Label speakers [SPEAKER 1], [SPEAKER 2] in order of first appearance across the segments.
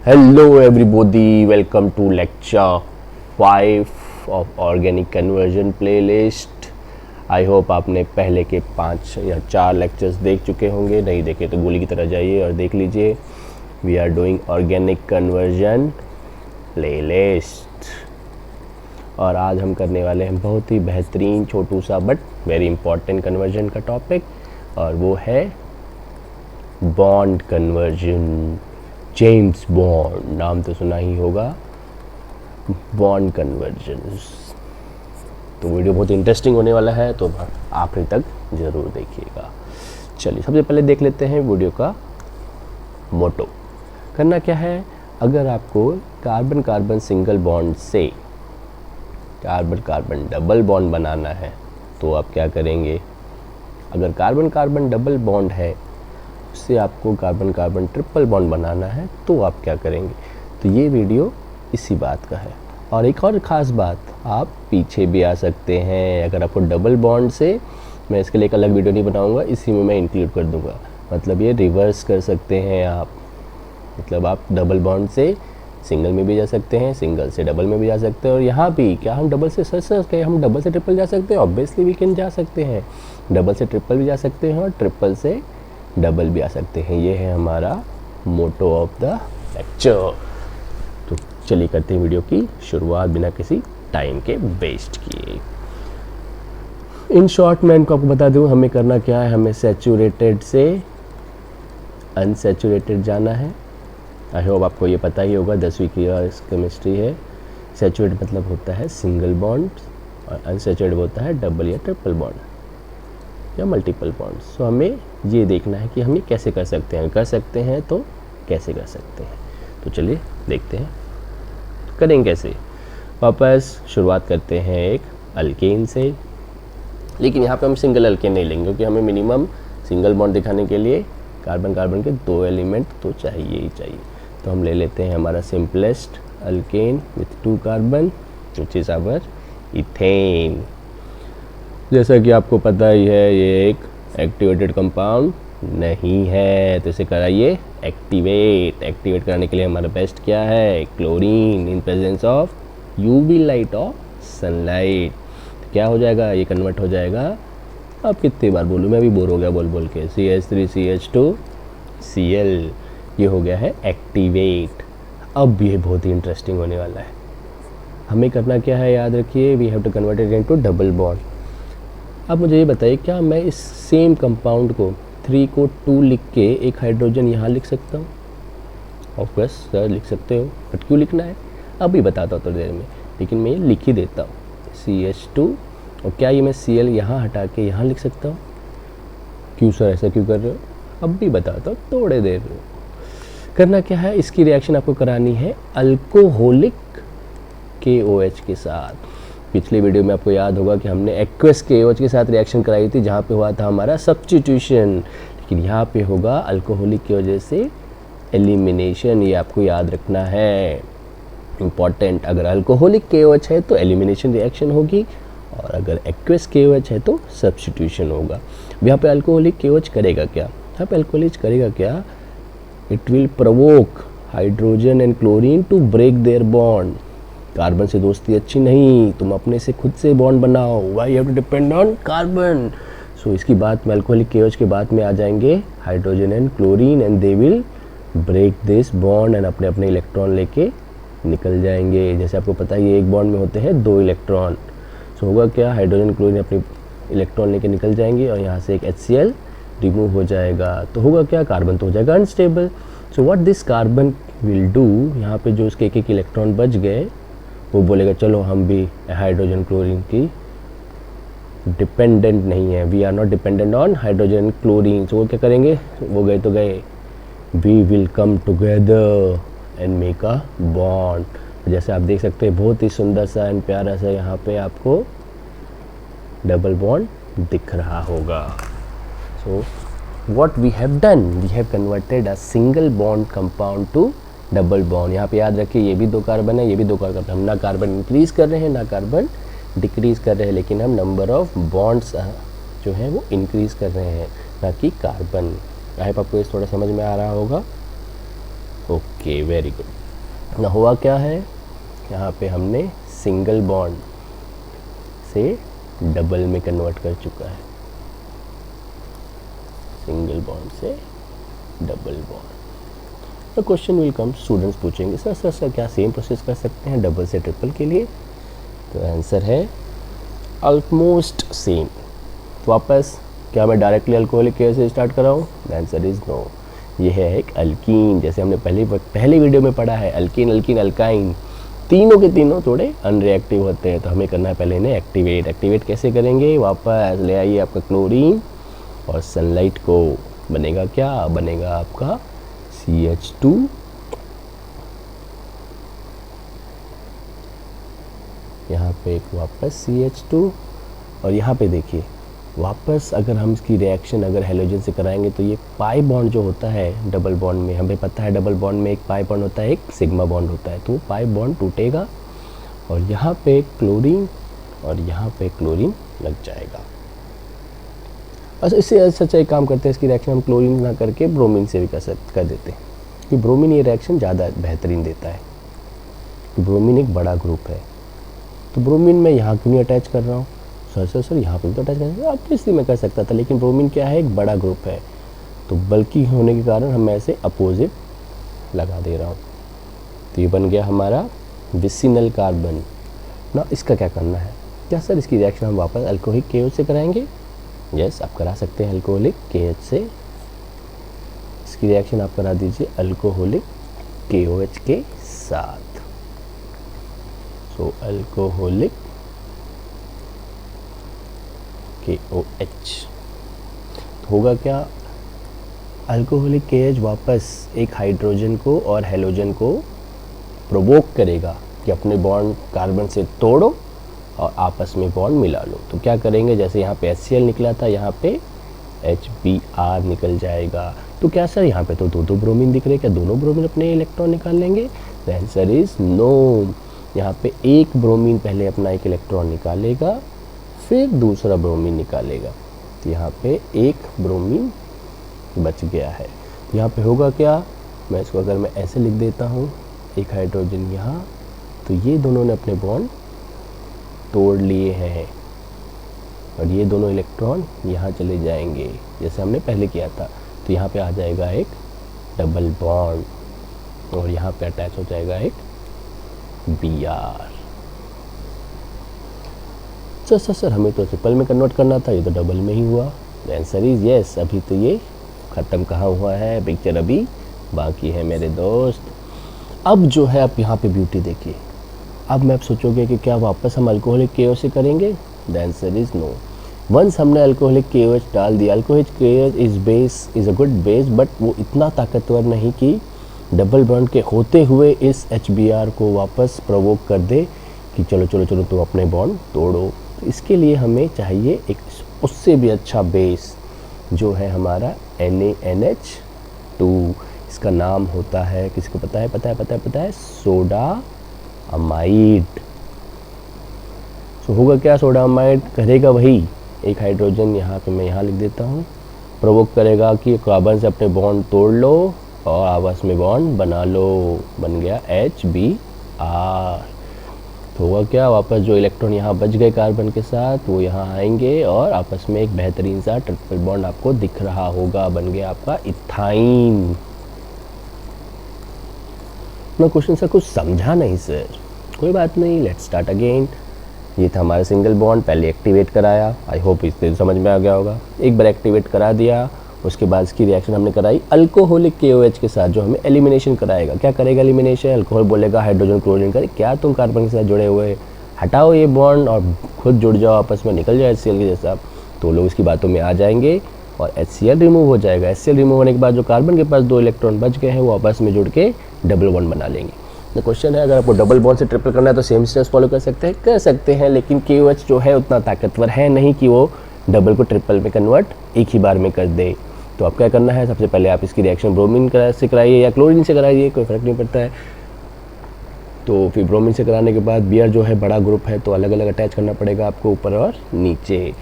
[SPEAKER 1] Hello everybody, welcome to lecture 5 of organic conversion playlist. I hope आपने पहले के 5 या 4 लेक्चर्स देख चुके होंगे, नहीं देखे तो गोली की तरह जाइए और देख लीजिए. We are doing organic conversion playlist और आज हम करने वाले हैं बहुत ही बेहतरीन छोटू सा बट वेरी इंपॉर्टेंट कन्वर्जन का टॉपिक, और वो है बॉन्ड कन्वर्जन. जेम्स बॉन्ड नाम तो सुना ही होगा, बॉन्ड कन्वर्जन्स. तो वीडियो बहुत इंटरेस्टिंग होने वाला है, तो आखिरी तक ज़रूर देखिएगा. चलिए सबसे पहले देख लेते हैं वीडियो का मोटो. करना क्या है, अगर आपको कार्बन कार्बन सिंगल बॉन्ड से कार्बन कार्बन डबल बॉन्ड बनाना है तो आप क्या करेंगे. अगर कार्बन कार्बन डबल बॉन्ड है उससे आपको कार्बन कार्बन ट्रिपल बॉन्ड बनाना है तो आप क्या करेंगे. तो ये वीडियो इसी बात का है. और एक और ख़ास बात, आप पीछे भी आ सकते हैं. अगर आपको डबल बॉन्ड से, मैं इसके लिए एक अलग वीडियो नहीं बनाऊंगा, इसी में मैं इंक्लूड कर दूंगा. मतलब ये रिवर्स कर सकते हैं आप. मतलब आप डबल बॉन्ड से सिंगल में भी जा सकते हैं, सिंगल से डबल में भी जा सकते हैं. और यहाँ भी क्या हम डबल से सर हम डबल से ट्रिपल जा सकते हैं. ऑब्वियसली वी कैन जा सकते हैं. डबल से ट्रिपल भी जा सकते हैं और ट्रिपल से डबल भी आ सकते हैं. ये है हमारा मोटो ऑफ द लेक्चर. तो चलिए करते हैं वीडियो की शुरुआत बिना किसी टाइम के वेस्ट किए. इन शॉर्ट मैं इनको आपको बता दूं, हमें करना क्या है. हमें सैचुरेटेड से अनसैचुरेटेड जाना है. आई होप आपको ये पता ही होगा, 10वीं की केमिस्ट्री है. सैचुरेटेड मतलब होता है सिंगल बॉन्ड और अनसैचुरेटेड होता है डबल या ट्रिपल बॉन्ड या मल्टीपल बॉन्ड. सो हमें ये देखना है कि हम ये कैसे कर सकते हैं. कर सकते हैं तो कैसे कर सकते हैं, तो चलिए देखते हैं करेंगे कैसे. वापस शुरुआत करते हैं एक अल्केन से. लेकिन यहाँ पे हम सिंगल अल्केन नहीं लेंगे क्योंकि हमें मिनिमम सिंगल बॉन्ड दिखाने के लिए कार्बन कार्बन के 2 एलिमेंट तो चाहिए ही चाहिए. तो हम ले लेते हैं हमारा simplest alkane with 2 carbon which is our ethane. जैसा कि आपको पता ही है ये एक एक्टिवेटेड कंपाउंड नहीं है, तो इसे कराइए एक्टिवेट. एक्टिवेट कराने के लिए हमारा बेस्ट क्या है, chlorine in presence of UV light of sunlight. तो क्या हो जाएगा, ये कन्वर्ट हो जाएगा. अब कितनी बार बोलूँ, मैं भी बोर हो गया बोल बोल के. CH3CH2Cl ये हो गया है एक्टिवेट. अब ये बहुत ही इंटरेस्टिंग होने वाला है. हमें करना क्या है, याद रखिए, we have to convert it into double bond. अब मुझे ये बताइए, क्या मैं इस सेम कंपाउंड को 3 को 2 लिख के एक हाइड्रोजन यहाँ लिख सकता हूँ. ऑफकोर्स सर लिख सकते हो, बट क्यों लिखना है अभी बताता हूँ थोड़ी देर में. लेकिन मैं ये लिख ही देता हूँ CH2. और क्या ये मैं Cl यहाँ हटा के यहाँ लिख सकता हूँ. क्यों सर ऐसा क्यों कर रहे हो, अब भी बताता हूँ थोड़े देर में. करना क्या है, इसकी रिएक्शन आपको करानी है अल्कोहलिक KOH के साथ. पिछले वीडियो में आपको याद होगा कि हमने एक्वस KOH के साथ रिएक्शन कराई थी जहाँ पे हुआ था हमारा सब्स्टिट्यूशन. लेकिन यहाँ पे होगा अल्कोहलिक की वजह से एलिमिनेशन. ये आपको याद रखना है, इम्पॉर्टेंट. अगर अल्कोहलिक KOH है तो एलिमिनेशन रिएक्शन होगी, और अगर एक्वस KOH है तो सब्स्टिट्यूशन होगा. यहाँ पे अल्कोहलिक KOH करेगा क्या, यहाँ पे अल्कोहलिक करेगा क्या, it will provoke hydrogen and chlorine to break their bond. Carbon से दोस्ती अच्छी नहीं, तुम अपने से खुद से बॉन्ड बनाओ. Why you have to depend on carbon. So इसकी बात में अल्कोहलिक KOH के बाद में आ जाएंगे hydrogen and chlorine, and they will break this bond and अपने अपने इलेक्ट्रॉन लेके निकल जाएंगे. जैसे आपको पता है ये एक बॉन्ड में होते हैं 2 इलेक्ट्रॉन. सो होगा क्या, हाइड्रोजन क्लोरीन अपनी इलेक्ट्रॉन लेके निकल जाएंगे और यहाँ से एक HCl रिमूव हो जाएगा. तो होगा क्या, कार्बन तो हो जाएगा unstable. So what this carbon will do, यहाँ पे जो उसके एक इलेक्ट्रॉन बच गए वो बोलेगा चलो हम भी हाइड्रोजन क्लोरीन की डिपेंडेंट नहीं है, we are not dependent on hydrogen chlorine. So वो क्या करेंगे, वो गए तो गए, we will come together and make a bond. जैसे आप देख सकते हैं बहुत ही सुंदर सा एंड प्यारा सा यहाँ पे आपको डबल बॉन्ड दिख रहा होगा. So what we have done, we have converted a single bond compound to double bond. यहाँ पे याद रखिए ये भी 2 कार्बन है, ये भी 2 कार्बन. हम ना कार्बन इंक्रीज कर रहे हैं ना कार्बन डिक्रीज कर रहे हैं, लेकिन हम नंबर ऑफ बॉन्ड्स जो हैं वो इंक्रीज कर रहे हैं, ना कि कार्बन. आई होप आपको इस थोड़ा समझ में आ रहा होगा. Okay, very good. ना हुआ क्या है, यहाँ पे हमने सिंगल बॉन्ड से डबल में कन्वर्ट कर चुका है, सिंगल बॉन्ड से डबल बॉन्ड। तो क्वेश्चन विल कम, स्टूडेंट्स पूछेंगे सर सर सर क्या सेम प्रोसेस कर सकते हैं डबल से ट्रिपल के लिए? तो आंसर है ऑलमोस्ट सेम। तो वापस क्या मैं डायरेक्टली अल्कोहलिक केयर से स्टार्ट कराऊँ? The answer is no. ये है एक अल्कीन, जैसे हमने पहले वीडियो में पढ़ा है, अल्कीन अल्कीन अल्काइन तीनों के तीनों थोड़े अनरिएक्टिव होते हैं। तो हमें करना है पहले इन्हें एक्टिवेट। एक्टिवेट कैसे करेंगे? वापस ले आइए आपका क्लोरीन और सनलाइट को, बनेगा क्या? बनेगा आपका CH2 यहाँ पे एक वापस CH2 और यहाँ पे देखिए वापस अगर हम इसकी रिएक्शन अगर हेलोजन से कराएंगे तो ये पाई बॉन्ड जो होता है डबल बॉन्ड में, हमें पता है डबल बॉन्ड में एक पाई बॉन्ड होता है, एक सिग्मा बॉन्ड होता है, तो पाई बॉन्ड टूटेगा और यहाँ पे क्लोरीन और यहाँ पे क्लोरीन लग जाएगा। अच्छा, इससे अच्छा एक काम करते हैं, इसकी रिएक्शन हम क्लोरीन ना करके ब्रोमीन से भी कर देते हैं, कि ब्रोमीन ये रिएक्शन ज़्यादा बेहतरीन देता है, कि ब्रोमीन एक बड़ा ग्रुप है। तो ब्रोमीन मैं यहाँ क्यों नहीं अटैच कर रहा हूँ? सर यहाँ पे तो अटैच कर, अब इसलिए मैं कर सकता था, लेकिन ब्रोमीन क्या है, एक बड़ा ग्रुप है, तो बल्कि होने के कारण हम ऐसे अपोजिट लगा दे रहा हूँ। तो ये बन गया हमारा विसिनल कार्बन ना। इसका क्या करना है? क्या सर इसकी रिएक्शन हम वापस अल्कोहलिक KOH से कराएंगे? यस, आप करा सकते हैं अल्कोहलिक KH से। इसकी रिएक्शन आप करा दीजिए अल्कोहलिक KOH के साथ। सो अल्कोहलिक KOH तो होगा क्या, अल्कोहलिक KH वापस एक हाइड्रोजन को और हेलोजन को प्रोवोक करेगा कि अपने बॉन्ड कार्बन से तोड़ो और आपस में बॉन्ड मिला लो। तो क्या करेंगे, जैसे यहाँ पे HCl निकला था, यहाँ पे HBr निकल जाएगा। तो क्या सर यहाँ पे तो दो ब्रोमीन दिख रहे, क्या दोनों ब्रोमीन अपने इलेक्ट्रॉन निकाल लेंगे? The answer is no. यहाँ पे एक ब्रोमीन पहले अपना एक इलेक्ट्रॉन निकालेगा, फिर दूसरा ब्रोमीन निकालेगा। तो यहाँ पे एक ब्रोमीन बच गया है। यहाँ पे होगा क्या, मैं इसको अगर मैं ऐसे लिख देता हूँ, एक हाइड्रोजन यहाँ, तो ये दोनों ने अपने बॉन्ड तोड़ लिए हैं और ये दोनों इलेक्ट्रॉन यहाँ चले जाएंगे जैसे हमने पहले किया था। तो यहाँ पे आ जाएगा एक डबल बॉन्ड और यहाँ पे अटैच हो जाएगा एक Br। सर हमें तो ट्रिपल में कन्वर्ट करना था, ये तो डबल में ही हुआ। Answer is yes. अभी तो ये ख़त्म कहाँ हुआ है, पिक्चर अभी बाकी है मेरे दोस्त। अब जो है आप यहाँ पे ब्यूटी देखिए, अब मैं सोचोगे कि क्या वापस हम अल्कोहलिक KOH से करेंगे? The answer is no. Once हमने अल्कोहलिक KOH डाल दिया, alcoholic KOH is a good base, but वो इतना ताकतवर नहीं कि डबल बॉन्ड के होते हुए इस HBr को वापस प्रोवोक कर दे कि चलो चलो चलो तुम अपने बॉन्ड तोड़ो। तो इसके लिए हमें चाहिए एक उससे भी अच्छा बेस, जो है हमारा NaNH2। इसका नाम होता है, किसी को पता है सोडा अमाइड। तो होगा क्या, सोडा अमाइड करेगा वही, एक हाइड्रोजन यहाँ पे मैं यहाँ लिख देता हूँ, प्रोवोक करेगा कि कार्बन से अपने बॉन्ड तोड़ लो और आपस में बॉन्ड बना लो, बन गया HBr। तो हुआ क्या, वापस जो इलेक्ट्रॉन यहाँ बच गए कार्बन के साथ वो यहाँ आएंगे और आपस में एक बेहतरीन सा ट्रिपल बॉन्ड आपको दिख रहा होगा, बन गया आपका इथाइन। ना क्वेश्चन सर कुछ समझा नहीं सर, कोई बात नहीं, लेट्स स्टार्ट अगेन। ये था हमारा सिंगल बॉन्ड, पहले एक्टिवेट कराया, आई होप इससे समझ में आ गया होगा। एक बार एक्टिवेट करा दिया, उसके बाद इसकी रिएक्शन हमने कराई अल्कोहलिक KOH के साथ, जो हमें एलिमिनेशन कराएगा। क्या करेगा एलिमिनेशन? अल्कोहल बोलेगा हाइड्रोजन क्लोरीन करे, क्या तुम कार्बन के साथ जुड़े हुए, हटाओ ये बॉन्ड और खुद जुड़ जाओ आपस में, निकल जाओ HCl के जैसा। तो लोग इसकी बातों में आ जाएंगे और HCl रिमूव हो जाएगा। HCl रिमूव होने के बाद जो कार्बन के पास 2 इलेक्ट्रॉन बच गए हैं वो आपस में जुड़ के डबल बॉन्ड बना लेंगे। तो क्वेश्चन है, अगर आपको डबल बॉन्ड से ट्रिपल करना है तो सेम स्टेप्स फॉलो कर सकते हैं, लेकिन KOH जो है उतना ताकतवर है नहीं कि वो डबल को ट्रिपल में कन्वर्ट एक ही बार में कर दे। तो आप क्या करना है, सबसे पहले आप इसकी रिएक्शन ब्रोमीन से कराइए या क्लोरीन से कराइए, कोई फ़र्क नहीं पड़ता है। तो फिर ब्रोमीन से कराने के बाद Br जो है बड़ा ग्रुप है तो अलग अलग अटैच करना पड़ेगा आपको ऊपर और नीचे।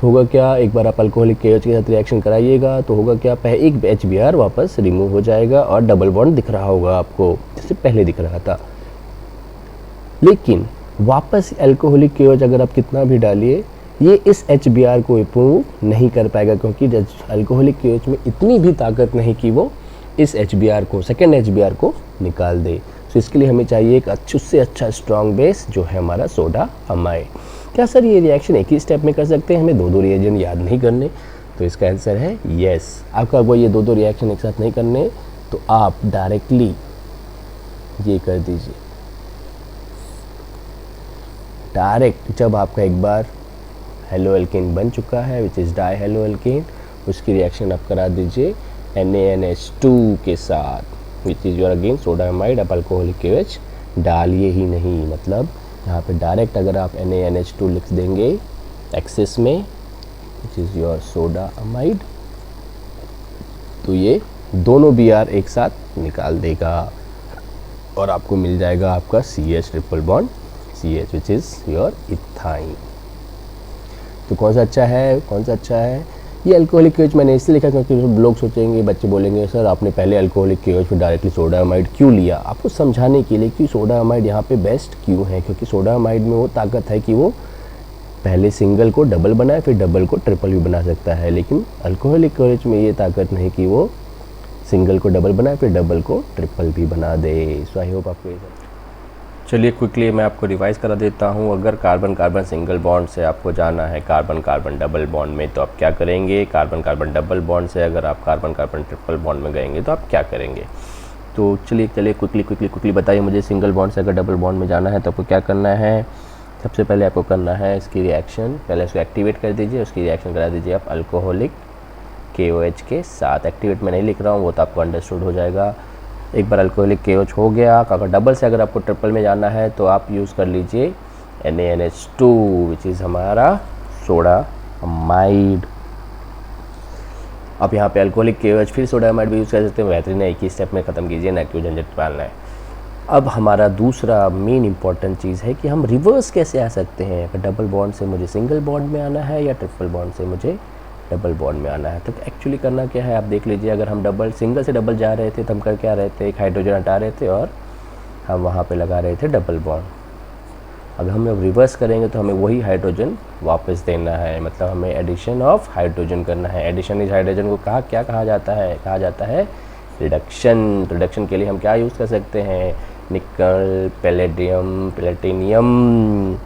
[SPEAKER 1] होगा क्या, एक बार आप अल्कोहलिक KOH के साथ रिएक्शन कराइएगा तो होगा क्या, एक HBr वापस रिमूव हो जाएगा और डबल बॉन्ड दिख रहा होगा आपको, जैसे पहले दिख रहा था। लेकिन वापस अल्कोहलिक KOH अगर आप कितना भी डालिए, ये इस HBr को रिमूव नहीं कर पाएगा, क्योंकि अल्कोहलिक KOH में इतनी भी ताकत नहीं कि वो इस HBr को, सेकेंड HBr को निकाल दे। तो इसके लिए हमें चाहिए एक उससे अच्छा स्ट्रॉन्ग बेस, जो है हमारा सोडा अमाइड। क्या सर ये रिएक्शन एक ही स्टेप में कर सकते हैं, हमें दो दो रिएजेंट याद नहीं करने? तो इसका आंसर है यस। आपका वो ये दो दो रिएक्शन एक साथ नहीं करने, तो आप डायरेक्टली ये कर दीजिए। डायरेक्ट जब आपका एक बार हेलो एल्केन बन चुका है, which is die halo alkane, उसकी रिएक्शन आप करा दीजिए NaNH2 के साथ, which is your again soda amide. आप अल्कोहलिक KOH डालिए ही नहीं, मतलब यहाँ पे डायरेक्ट अगर आप NaNH2 लिख देंगे एक्सेस में, which is your soda amide, तो ये दोनों Br एक साथ निकाल देगा और आपको मिल जाएगा आपका CH triple bond CH, which is your ethyne. तो कौन सा अच्छा है, कौन सा अच्छा है? ये अल्कोहलिक KOH मैंने इसलिए लिखा क्योंकि लोग सोचेंगे, बच्चे बोलेंगे सर आपने पहले अल्कोहलिक KOH फिर डायरेक्टली सोडा अमाइड क्यों लिया? आपको समझाने के लिए कि सोडा अमाइड यहाँ पे बेस्ट क्यों है, क्योंकि सोडा अमाइड में वो ताकत है कि वो पहले सिंगल को डबल बनाए, फिर डबल को ट्रिपल भी बना सकता है। लेकिन अल्कोहलिक KOH में ये ताकत नहीं कि वो सिंगल को डबल बनाए, फिर डबल को ट्रिपल भी बना दे। सो आई होप आपको ये चलिए क्विकली मैं आपको रिवाइज़ करा देता हूँ। अगर कार्बन कार्बन सिंगल बॉन्ड से आपको जाना है कार्बन कार्बन डबल बॉन्ड में, तो आप क्या करेंगे? कार्बन कार्बन डबल बॉन्ड से अगर आप कार्बन कार्बन ट्रिपल बॉन्ड में गएंगे तो आप क्या करेंगे? तो चलिए क्विकली बताइए मुझे, सिंगल बॉन्ड से अगर डबल बॉन्ड में जाना है तो आपको क्या करना है? सबसे पहले आपको करना है इसकी रिएक्शन, पहले इसको एक्टिवेट कर दीजिए, उसकी रिएक्शन करा दीजिए आप अल्कोहलिक KOH के साथ। एक्टिवेट में नहीं लिख रहा हूँ, वो तो आपको अंडरस्टूड हो जाएगा। एक बार अल्कोहलिक KOH हो गया, अगर डबल से अगर आपको ट्रिपल में जाना है तो आप यूज़ कर लीजिए NaNH2, विच इज़ हमारा सोडा अमाइड। आप यहाँ पे अल्कोहलिक KOH फिर सोडा अमाइड भी यूज़ कर सकते हैं, बेहतरीन है, एक ही स्टेप में ख़त्म कीजिए, नेगेटिव झंझट पालना है। अब हमारा दूसरा मेन इंपॉर्टेंट चीज़ है कि हम रिवर्स कैसे आ सकते हैं। अगर डबल बॉन्ड से मुझे सिंगल बॉन्ड में आना है या ट्रिपल बॉन्ड से मुझे डबल बॉन्ड में आना है, तो एक्चुअली करना क्या है आप देख लीजिए। अगर हम सिंगल से डबल जा रहे थे तो हम कर क्या रहे थे, एक हाइड्रोजन हटा रहे थे और हम वहाँ पे लगा रहे थे डबल बॉन्ड। अगर हम रिवर्स करेंगे तो हमें वही हाइड्रोजन वापस देना है, मतलब हमें एडिशन ऑफ हाइड्रोजन करना है। एडिशन इस हाइड्रोजन को क्या कहा जाता है? कहा जाता है रिडक्शन। रिडक्शन के लिए हम क्या यूज़ कर सकते हैं? निकल, पैलेडियम, प्लेटिनियम,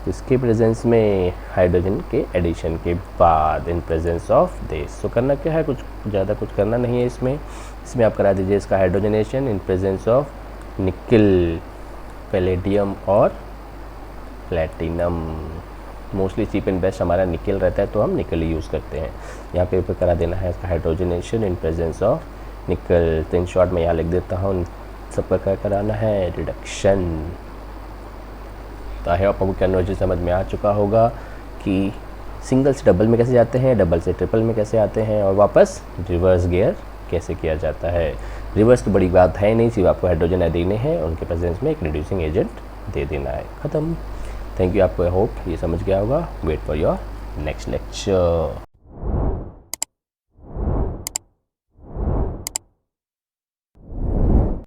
[SPEAKER 1] इसके प्रेजेंस में हाइड्रोजन के एडिशन के बाद इन प्रेजेंस ऑफ दिस। तो करना क्या है, कुछ ज़्यादा कुछ करना नहीं है इसमें आप करा दीजिए इसका hydrogenation in presence of nickel, palladium और platinum. Mostly cheap and best हमारा निकल रहता है तो हम निकल ही यूज़ करते हैं। यहाँ पे करा देना है इसका हाइड्रोजनेशन इन प्रेजेंस ऑफ निकल। तो इन शॉर्ट मैं यहाँ लिख देता हूँ, सबका क्या कराना है? रिडक्शन। तो आई होप आपको कन्वर्जन समझ में आ चुका होगा कि सिंगल से डबल में कैसे जाते हैं, डबल से ट्रिपल में कैसे आते हैं और वापस रिवर्स गियर कैसे किया जाता है। रिवर्स तो बड़ी बात है नहीं, सिर्फ आपको हाइड्रोजन देने हैं, उनके प्रेजेंस में एक रिड्यूसिंग एजेंट दे देना है, ख़त्म। Thank you. आपको आई होप ये समझ गया होगा। Wait for your next lecture.